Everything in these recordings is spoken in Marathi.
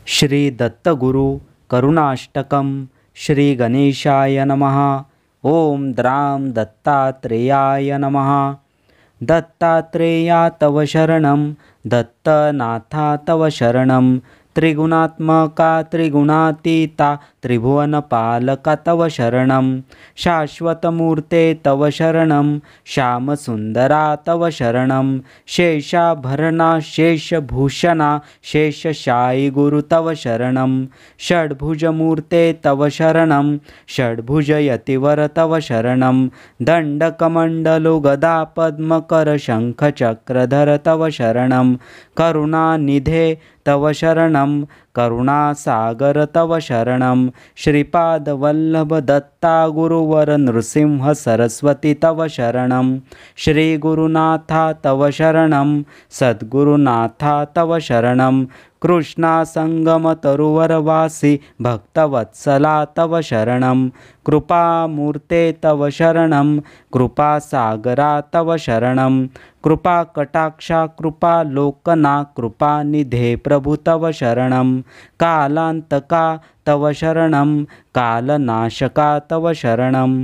श्री दत्तगुरु करुणाष्टकम श्री गणेशाय नमः। ओम द्रां दत्तात्रेयाय नमः। दत्तात्रेया तव शरणं दत्तनाथा तव शरणं त्रिगुणात्मका त्रिगुणातीता त्रिभुवनपालका तव शरणं शाश्वतमूर्ते तव शरणं श्यामसुन्दरा तव शरणं शेषाभरणा शेषभूषणा शेषशायी गुरु तव शरणं षड्भुजमूर्ते तव शरणं षड्भुजयतिवर तव शरणं दण्डकमण्डलो गदा पद्मकर शङ्खचक्रधर तव शरणं करुणानिधे तव शरणं करुणासागर तव शरणं श्रीपादवल्लभ दत्ता गुरुवर नृसिंह सरस्वती तव शरणं श्रीगुरुनाथा तव शरणं सद्गुरुनाथा तव शरणं कृष्णा संगम तरुवरवासी भक्तवत्सला तव शरणं कृपामूर्ते तव शरणं कृपासागरा तव शरणं कृपाकटाक्षा कृपालोकना कृपानिधे प्रभु तव शरणं कालांतका तव शरणं कालनाशका तव शरणं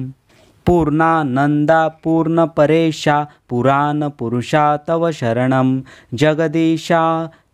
पूर्णानंदा पूर्णपरेशा पुराणपुरुषा तव शरणं जगदीशा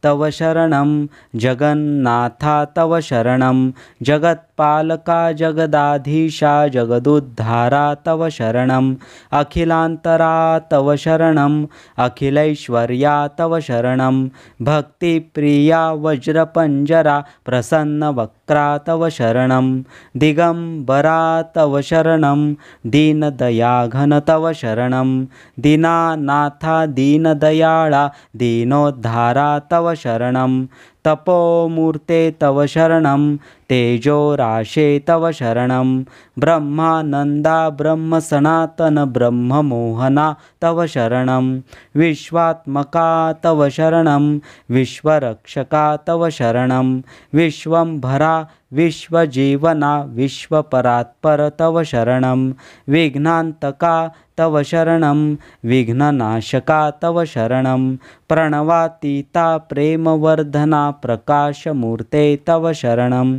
तव शरणं जगन्नाथा तव शरणं जगत्पालका जगदाधीशा जगदुद्धारा तव शरणं अखिलांतरा तव शरणं अखिलैश्वर्या तव शरणं भक्तिप्रिया वज्रपंजरा प्रसन्नवक्त्रा तव शरणं दिगंबरा तव शरणं दीनदयाघन तव शरणं दीनानाथा दीनदयाळा दीनोद्धारा तव शरणं तपोमूर्ते तव शरणं तेजोराशे तव शरणं ब्रह्मानंदा ब्रह्मसनातन ब्रह्ममोहना तव शरणं विश्वात्मका तव शरणं विश्वरक्षका तव शरणं विश्वंभरा विश्वजीवना विश्वपरात्पर तव शरणं विघ्नांतका तव शरणं विघ्ननाशका तव शरणं प्रणवातीता प्रेमवर्धना प्रकाशमूर्ते तव शरणं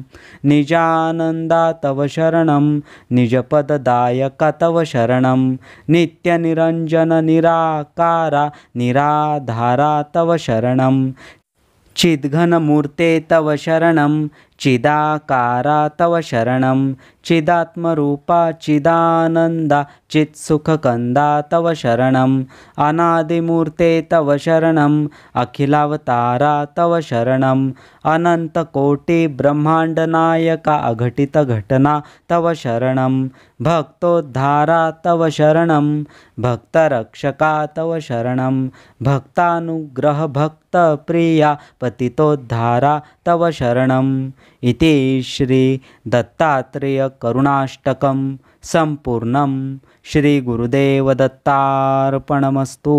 निजानंदा तव शरणं निजपददायका तव शरणं नित्यनिरंजन निराकारा निराधारा तव शरणं चिद्घनमूर्ते तव शरणं चिदाकारा तव शरणं चिदात्मरूपा चिदानंदा चित्सुखकंदा तव शरणं अनादिमूर्ते तव शरणं अखिलावतारा तव शरणं अनंतकोटि ब्रह्मांडनायका अघटित घटना तव शरणं भक्तोद्धारा तव शरणं भक्तरक्षका तव शरणं भक्तानुग्रह भक्तप्रिया पतितोद्धारा तव शरणं इति श्री दत्तात्रेय करुणाष्टकं संपूर्णं श्री गुरुदेव दत्तार्पणमस्तु।